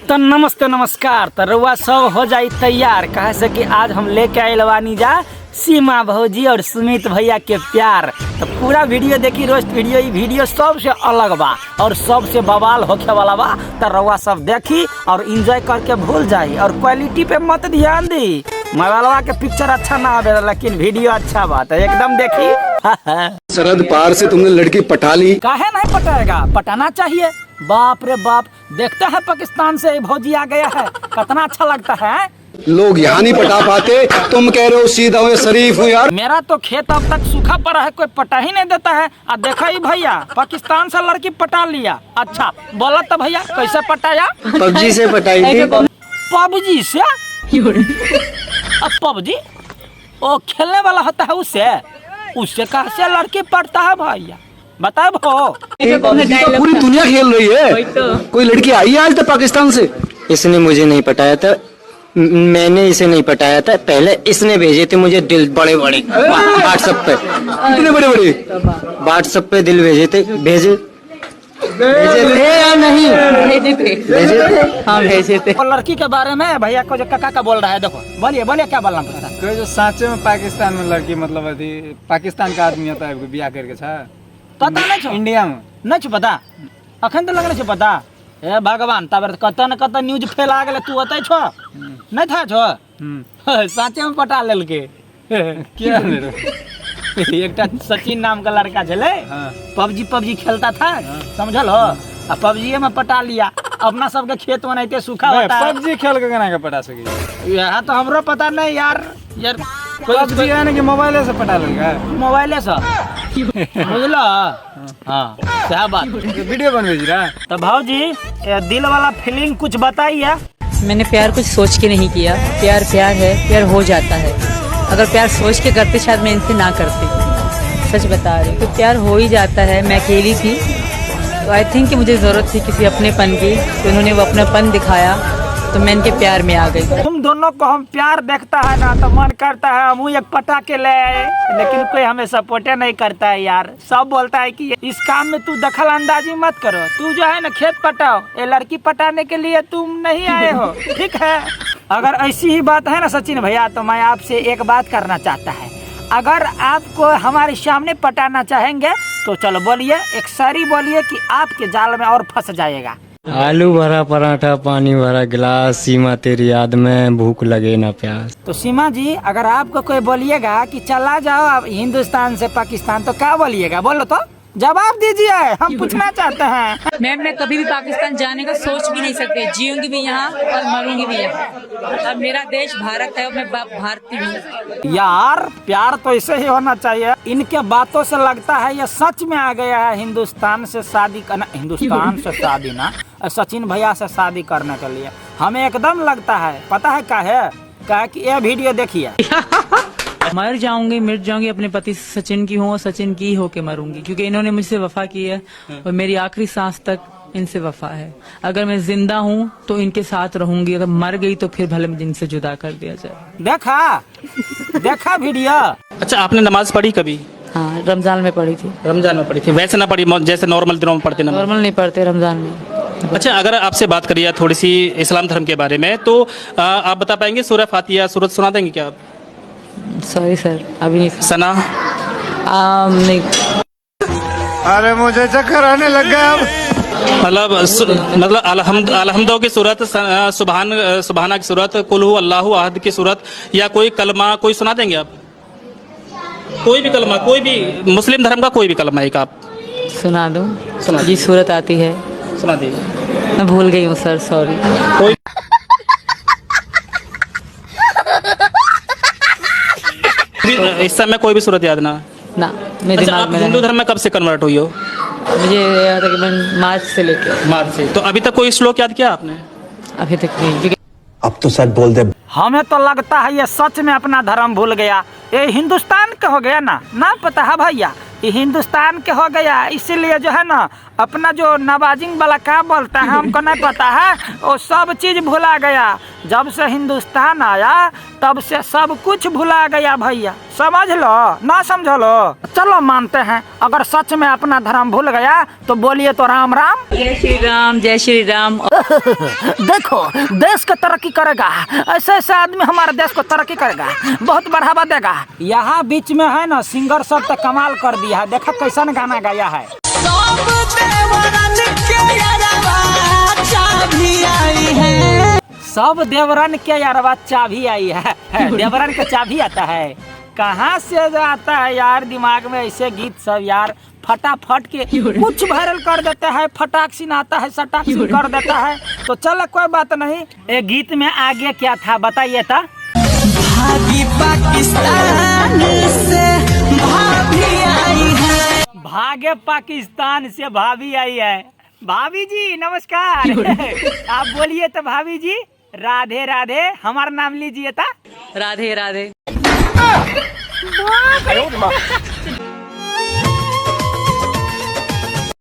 तो नमस्ते नमस्कार। तो रउआ सब हो जाई तैयार, कहे से कि आज हम लेके आए बानी जा सीमा भौजी और सुमित भैया के प्यार। तो पूरा वीडियो देखी, रोस्ट वीडियो। ये वीडियो सबसे अलग बा और सबसे बवाल होखे वाला बा। तो रउआ सब देखी और एंजॉय करके भूल जाई और क्वालिटी पे मत ध्यान दी। मोबाइलवा के पिक्चर अच्छा ना आवे लेकिन वीडियो अच्छा बा, तो एकदम देखी। सरहद पार से तुमने लड़की पटा ली। काहे नहीं पटाएगा, पटाना चाहिए। बाप रे बाप, देखते हैं पाकिस्तान से भौजी आ गया है, कितना अच्छा लगता है। लोग यहाँ नहीं पटा पाते, तुम कह रहे हो सीधा हुए शरीफ हो यार। मेरा तो खेत अब तक सूखा पड़ा है, कोई पटा ही नहीं देता है। अब देखा ही भैया पाकिस्तान से लड़की पटा लिया। अच्छा बोला तो भैया कैसे पटाया? पबजी से पटाई थी। पबजी से? अब पबजी वो खेलने वाला होता है, उससे कैसे लड़की पटता है भैया बताओ। पूरी दुनिया खेल रही है। कोई लड़की आई है आज तक पाकिस्तान से? इसने मुझे नहीं पटाया था, मैंने इसे नहीं पटाया था। पहले इसने भेजे थे मुझे दिल बड़े बड़े व्हाट्सएप पे। कितने बड़े बड़े? व्हाट्सएप पे दिल भेजे थे या नहीं? भेजे थे। हाँ भेजे थे। और लड़की के बारे में भैया को जो काका का बोल रहा है, देखो बोलिए बोलिए क्या बोलना पड़ता है। कोई जो साँचे में पाकिस्तान में लड़की मतलब अथी पाकिस्तान का आदमी होता है बियाह करके छा पता नहीं छो इंडिया में नहीं छो पता, अखन तो लगने छो पता। ए भगवान, तब कत न कत न्यूज फैला गेले, तू होते छो नहीं था छो साँचे में पटा लेलके। क्या एक सचिन नाम का लड़का चले, पबजी खेलता था, समझल हो। अब पबजी में पटा लिया। अपना सबके खेत में नहीं सूखा होता है। पबजी खेल के केना के पटा सकी? यहाँ तो हमरो पता नहीं यार। पबजी यानी कि मोबाइल से पटा लेगा। मोबाइले से बुझलो। हाँ क्या बात। वीडियो बन भेज रहा। तो भाजी ये दिल वाला फीलिंग कुछ बताइए। मैंने प्यार कुछ सोच के नहीं किया। प्यार प्यार है, प्यार हो जाता है। अगर प्यार सोच के करते शायद मैं इनसे ना करती। सच बता रही हूँ तो प्यार हो ही जाता है। मैं अकेली थी तो आई थिंक कि मुझे ज़रूरत थी किसी अपनेपन की, तो इन्होंने वो अपनापन दिखाया तो मैं इनके प्यार में आ गई। तुम दोनों को हम प्यार देखता है ना तो मन करता है हम एक पटा के ले आए, लेकिन कोई हमें सपोर्ट नहीं करता है यार। सब बोलता है कि इस काम में तू दखल अंदाजी मत करो, तू जो है ना खेत पटाओ, ये लड़की पटाने के लिए तुम नहीं आए हो, ठीक है। अगर ऐसी ही बात है ना सचिन भैया, तो मैं आपसे एक बात करना चाहता है। अगर आपको हमारे सामने पटाना चाहेंगे तो चलो बोलिए, एक शायरी बोलिए कि आपके जाल में और फंस जाएगा। आलू भरा पराठा, पानी भरा गिलास, सीमा तेरी याद में भूख लगे ना प्यास। तो सीमा जी, अगर आपको कोई बोलिएगा कि चला जाओ आप हिंदुस्तान से पाकिस्तान, तो क्या बोलिएगा? बोलो तो, जवाब दीजिए, हम पूछना चाहते हैं। मैम मैं कभी भी पाकिस्तान जाने का सोच भी नहीं सकती। जीऊंगी भी यहाँ और मरूंगी भी यहाँ। अब मेरा देश भारत है और मैं भारतीय हूँ। यार प्यार तो ऐसे ही होना चाहिए। इनके बातों से लगता है ये सच में आ गया है हिंदुस्तान से शादी करना। हिंदुस्तान से शादी ना, सचिन भैया से शादी करने के लिए हमें एकदम लगता है। पता है क्या है कि ये वीडियो देखिए। मर जाऊंगी मिट जाऊंगी, अपने पति सचिन की हूँ और सचिन की होके मरूंगी, क्योंकि इन्होंने मुझसे वफा की है और मेरी आखिरी सांस तक इनसे वफा है। अगर मैं जिंदा हूँ तो इनके साथ रहूंगी, अगर मर गई तो फिर भले मुझे इनसे जुदा कर दिया जाए। देखा वीडियो। अच्छा, आपने नमाज पढ़ी कभी? हाँ, रमजान में पढ़ी थी। रमजान में पढ़ी थी, वैसे ना पढ़ी जैसे नॉर्मल दिनों में पढ़ते ना? नॉर्मल नहीं पढ़ते, रमजान में। अच्छा, अगर आपसे बात करिए थोड़ी सी इस्लाम धर्म के बारे में, तो आप बता पाएंगे सूरह फातिहा सूरत सुना देंगे क्या आप? सॉरी सर, अभी नहीं। सना नहीं। अरे मुझे चक्कर आने लग गया अब। मतलब अलहम्दो की सूरत, सुबहाना की सूरत, कुल हु अल्लाहु अहद की सूरत, या कोई कलमा कोई सुना देंगे आप? कोई भी कलमा, कोई भी मुस्लिम धर्म का कोई भी कलमा एक आप सुना दो। जी सूरत आती है, सुना दीजिए। मैं भूल गई हूँ सर, सॉरी। कोई इस समय कोई भी सूरत याद ना? मेरे अच्छा, आप हिंदू धर्म में कब से कन्वर्ट हुई हो? मुझे तकरीबन मार्च से लेकर। मार्च से। तो अभी तक कोई श्लोक याद किया आपने? अभी तक नहीं। अब तो सच बोल दे। हमें तो लगता है ये सच में अपना धर्म भूल गया। ये हिंदुस्तान का हो गया ना पता है भैया। ये हिंदुस्तान के हो गया, इसीलिए जो है ना अपना जो नवाजिंग वाला क्या बोलता है हमको नहीं पता है, वो सब चीज़ भुला गया। जब से हिंदुस्तान आया तब से सब कुछ भुला गया भैया, समझ लो ना समझ लो। चलो मानते हैं अगर सच में अपना धर्म भूल गया तो बोलिए तो राम राम। जय श्री राम, जय श्री राम। देखो देश को तरक्की करेगा, ऐसे ऐसे आदमी हमारे देश को तरक्की करेगा, बहुत बढ़ावा देगा। यहाँ बीच में है ना सिंगर सब तो कमाल कर दिया है, देखो कैसा गाना गाया है। सब देवरन के यार चाबी आई है, देवरन के चाबी आता है, कहाँ से आता है यार दिमाग में ऐसे गीत सब यार, फटाफट के कुछ वायरल कर देता है, फटाक सिन आता है, सटाक सिन कर देता है। तो चलो कोई बात नहीं, ये गीत में आगे क्या था बताइए था। भागी पाकिस्तान से भाभी आई है, भागे पाकिस्तान से भाभी आई है। भाभी जी नमस्कार। आप बोलिए तो भाभी जी राधे राधे, हमारा नाम लीजिए था। राधे राधे।